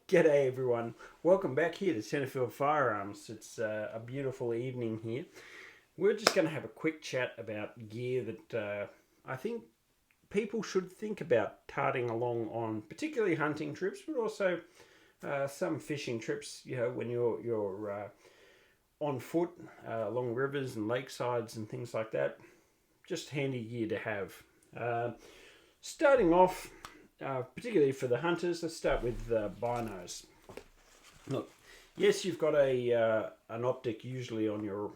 G'day everyone, welcome back here to Tenterfield Firearms. It's a beautiful evening here. We're just going to have a quick chat about gear that I think people should think about tarting along on, particularly hunting trips, but also some fishing trips, when you're on foot along rivers and lakesides and things like that. Just handy gear to have. Starting off, particularly for the hunters, let's start with binos. Look, yes, you've got an optic usually on your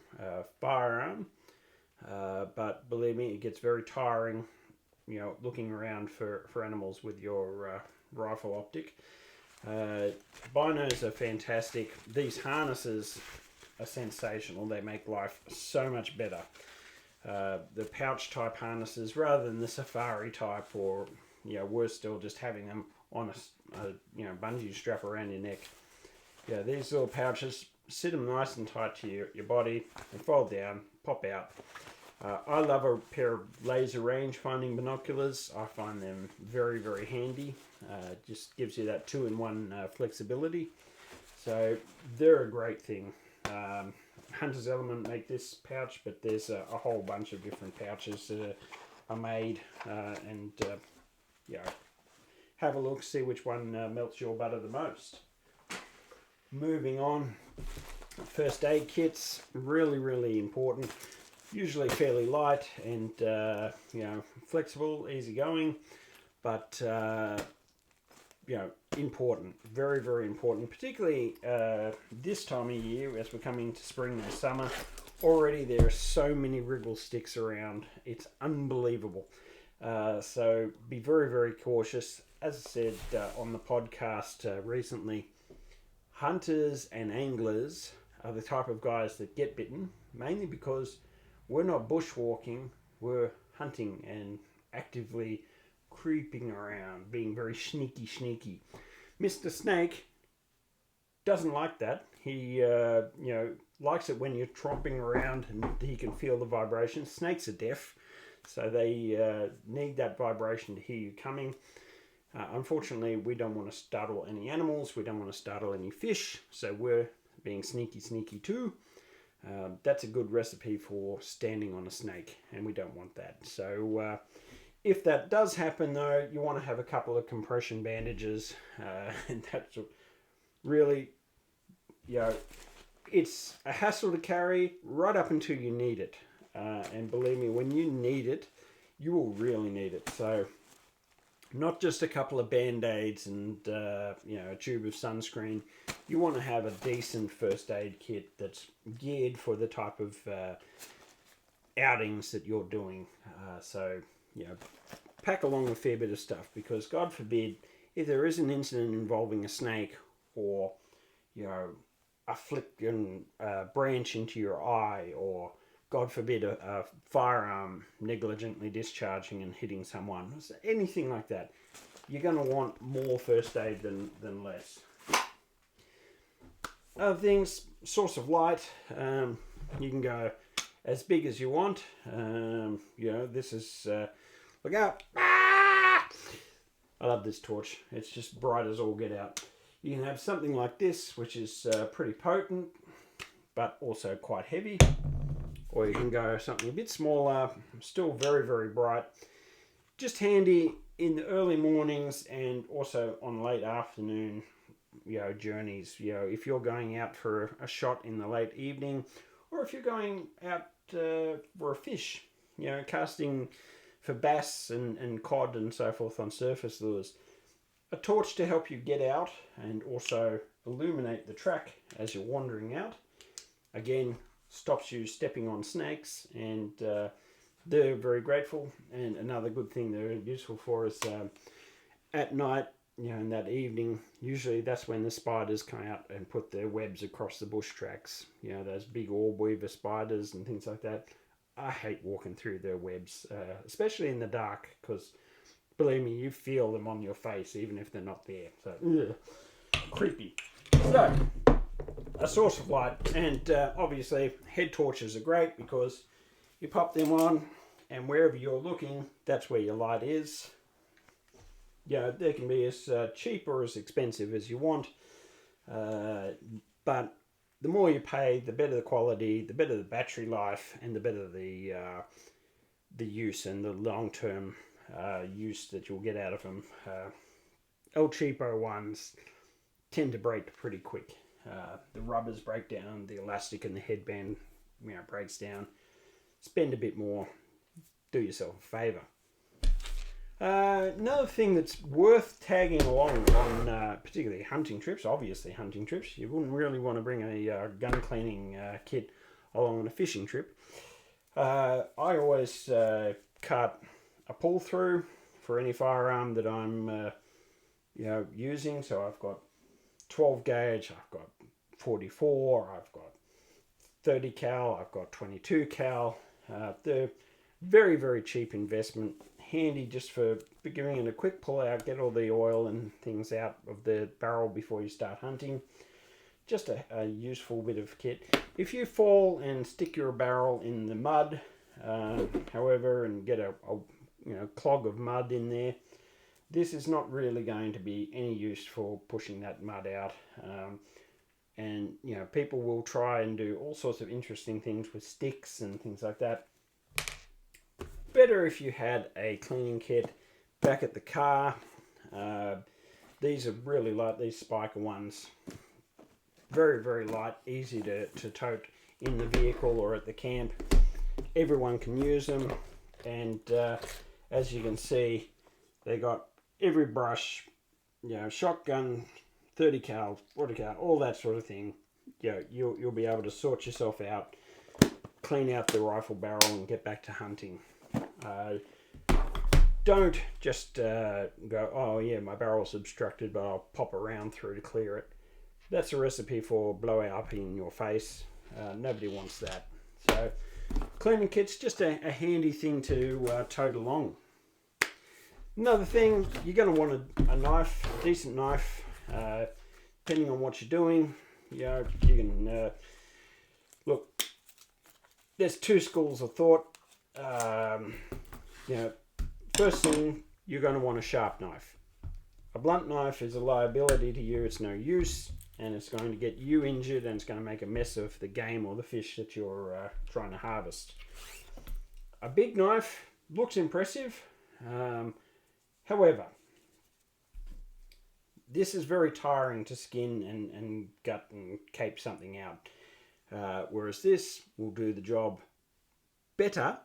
firearm, but believe me, it gets very tiring, looking around for animals with your rifle optic. Binos are fantastic. These harnesses are sensational. They make life so much better. The pouch type harnesses rather than the safari type, or worse still, just having them on a bungee strap around your neck. These little pouches, sit them nice and tight to your body and fold down, pop out. I love a pair of laser range finding binoculars. I find them very, very handy. Just gives you that 2-in-1 flexibility. So they're a great thing. Hunter's Element make this pouch, but there's a whole bunch of different pouches that are made, and have a look, see which one melts your butter the most. Moving on, first aid kits, really, really important. Usually fairly light and flexible, easygoing, but important, very, very important, particularly this time of year as we're coming to spring and summer. Already there are so many wriggle sticks around, it's unbelievable. So be very, very cautious. As I said on the podcast recently, hunters and anglers are the type of guys that get bitten, mainly because we're not bushwalking, we're hunting and actively creeping around, being very sneaky. Mr. Snake doesn't like that. He likes it when you're tromping around and he can feel the vibration. Snakes are deaf, so they need that vibration to hear you coming. Unfortunately, we don't want to startle any animals, we don't want to startle any fish, so we're being sneaky too. That's a good recipe for standing on a snake, and we don't want that. So if that does happen though, you want to have a couple of compression bandages, and that's really, it's a hassle to carry right up until you need it. And believe me, when you need it, you will really need it. So not just a couple of band-aids and a tube of sunscreen. You want to have a decent first aid kit that's geared for the type of outings that you're doing. So pack along a fair bit of stuff, because God forbid if there is an incident involving a snake, or a flicking branch into your eye, or God forbid a firearm negligently discharging and hitting someone, anything like that, you're going to want more first aid than less. Other things, source of light, you can go as big as you want. This is, look out, I love this torch, it's just bright as all get out. You can have something like this, which is pretty potent, but also quite heavy. Or you can go something a bit smaller, still very, very bright. Just handy in the early mornings and also on late afternoon, journeys. If you're going out for a shot in the late evening, or if you're going out for a fish, casting for bass and cod and so forth on surface lures. A torch to help you get out and also illuminate the track as you're wandering out. Again, stops you stepping on snakes, and they're very grateful. And another good thing they're useful for is at night, in that evening, usually that's when the spiders come out and put their webs across the bush tracks. Those big orb weaver spiders and things like that. I hate walking through their webs, especially in the dark, because believe me, you feel them on your face even if they're not there. So, creepy. So, a source of light, and obviously head torches are great because you pop them on and wherever you're looking, that's where your light is. they can be as cheap or as expensive as you want, but the more you pay, the better the quality, the better the battery life, and the better the use and the long-term use that you'll get out of them. El Cheapo ones tend to break pretty quick. The rubbers break down, the elastic and the headband breaks down. Spend a bit more, do yourself a favour. Another thing that's worth tagging along on particularly hunting trips, obviously hunting trips, you wouldn't really want to bring a gun cleaning kit along on a fishing trip. I always cut a pull through for any firearm that I'm using. So I've got 12 gauge, I've got 44, I've got 30 cal, I've got 22 cal. They're very, very cheap investment, handy just for giving it a quick pull out, get all the oil and things out of the barrel before you start hunting. Just a useful bit of kit. If you fall and stick your barrel in the mud, however, and get a clog of mud in there, this is not really going to be any use for pushing that mud out. And people will try and do all sorts of interesting things with sticks and things like that. Better if you had a cleaning kit back at the car. These are really light, these spiker ones. Very, very light, easy to tote in the vehicle or at the camp. Everyone can use them, and as you can see, they got every brush, shotgun, 30 cal, 40 cal, all that sort of thing. You'll be able to sort yourself out, clean out the rifle barrel, and get back to hunting. Don't just go, oh yeah, my barrel's obstructed, but I'll pop around through to clear it. That's a recipe for blowout up in your face. Nobody wants that. So cleaning kit's just a handy thing to tote along. Another thing, you're going to want a knife, a decent knife, depending on what you're doing. You can look. There's two schools of thought. First thing, you're going to want a sharp knife. A blunt knife is a liability to you. It's no use, and it's going to get you injured, and it's going to make a mess of the game or the fish that you're trying to harvest. A big knife looks impressive. However, this is very tiring to skin and gut and cape something out. Whereas this will do the job better,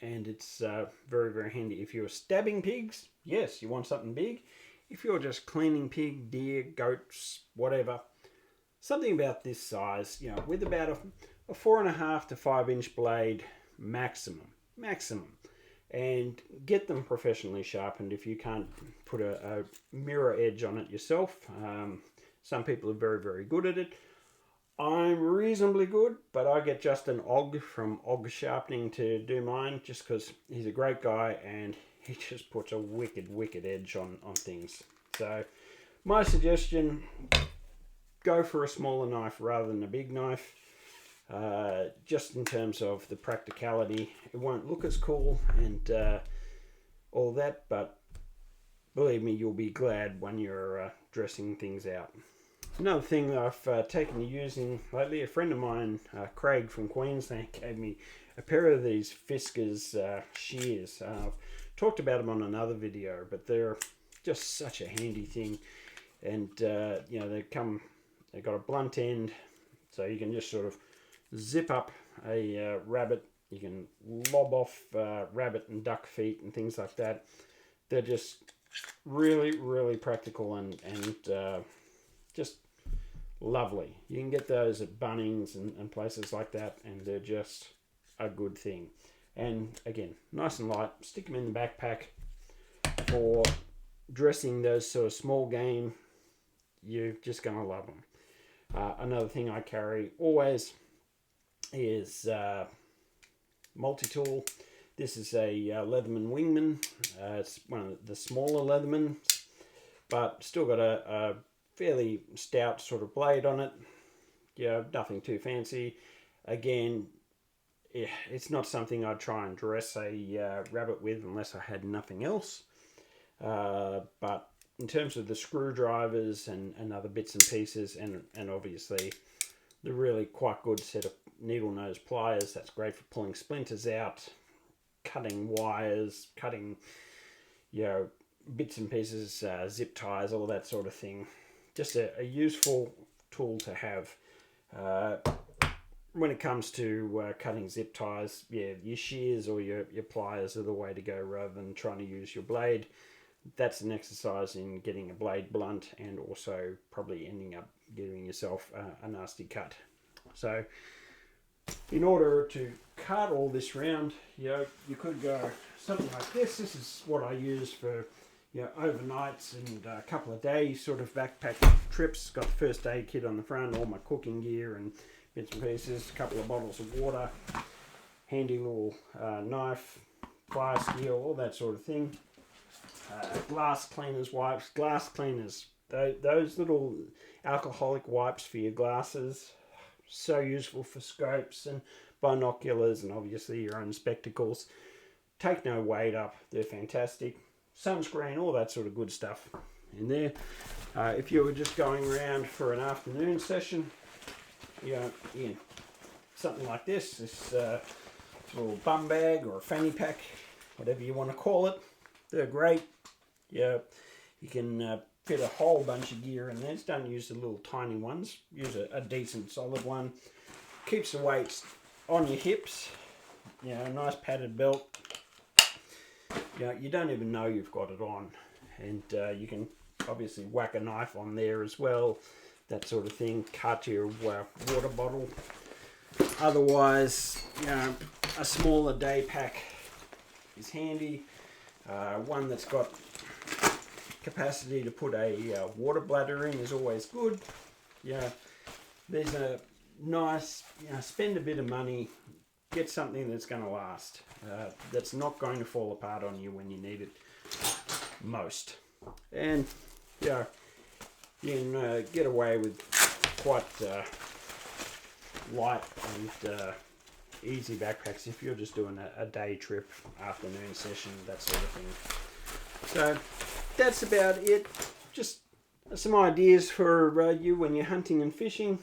and it's very, very handy. If you're stabbing pigs, yes, you want something big. If you're just cleaning pig, deer, goats, whatever, something about this size, with about a 4.5 to 5 inch blade maximum. And get them professionally sharpened if you can't put a mirror edge on it yourself. Some people are very, very good at it. I'm reasonably good, but I get Justin Ogg from Ogg Sharpening to do mine just because he's a great guy and he just puts a wicked, wicked edge on things. So my suggestion, go for a smaller knife rather than a big knife. Just in terms of the practicality, it won't look as cool and all that, but believe me, you'll be glad when you're dressing things out. Another thing that I've taken to using lately, a friend of mine, Craig from Queensland, gave me a pair of these Fiskars shears. I've talked about them on another video, but they're just such a handy thing. And they've got a blunt end, so you can just sort of zip up a rabbit. You can lob off rabbit and duck feet and things like that. They're just really, really practical and just lovely. You can get those at Bunnings and places like that, and they're just a good thing. And again, nice and light. Stick them in the backpack for dressing those sort of small game. You're just going to love them. Another thing I carry always is multi-tool. This is a Leatherman Wingman. It's one of the smaller Leathermans, but still got a fairly stout sort of blade on it. Nothing too fancy. Again, it's not something I'd try and dress a rabbit with unless I had nothing else. But in terms of the screwdrivers and other bits and pieces, and obviously the really quite good set of needle nose pliers, that's great for pulling splinters out, cutting wires, cutting, you know, bits and pieces, zip ties, all that sort of thing. Just a useful tool to have. When it comes to cutting zip ties, yeah, your shears or your pliers are the way to go rather than trying to use your blade. That's an exercise in getting a blade blunt and also probably ending up giving yourself a nasty cut. So in order to cut all this round, you know, you could go something like this. This is what I use for, you know, overnights and a couple of days sort of backpack trips. Got the first aid kit on the front, all my cooking gear and bits and pieces, a couple of bottles of water, handy little knife, fire steel, all that sort of thing. Glass cleaners, wipes, glass cleaners, those little alcoholic wipes for your glasses, so useful for scopes and binoculars and obviously your own spectacles. Take no weight up, they're fantastic. Sunscreen, all that sort of good stuff in there. If you were just going around for an afternoon session, you know, something like this little bum bag or a fanny pack, whatever you want to call it, they're great. Yeah, you can fit a whole bunch of gear in there. Just don't use the little tiny ones. Use a decent solid one. Keeps the weights on your hips. You know, a nice padded belt. You know, you don't even know you've got it on. And you can obviously whack a knife on there as well. That sort of thing. Cut your water bottle. Otherwise, you know, a smaller day pack is handy. One that's got capacity to put a water bladder in is always good. Yeah, there's a nice, you know, spend a bit of money, get something that's going to last, that's not going to fall apart on you when you need it most. And yeah, you can get away with quite light and easy backpacks if you're just doing a day trip, afternoon session, that sort of thing. So that's about it. Just some ideas for you when you're hunting and fishing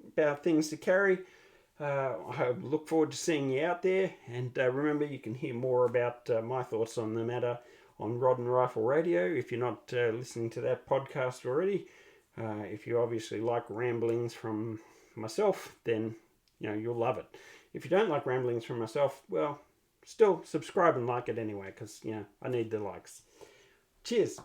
about things to carry. I look forward to seeing you out there, and remember, you can hear more about my thoughts on the matter on Rod and Rifle Radio if you're not listening to that podcast already. If you obviously like ramblings from myself, then you know you'll love it. If you don't like ramblings from myself, well, still subscribe and like it anyway, because you know I need the likes. Cheers.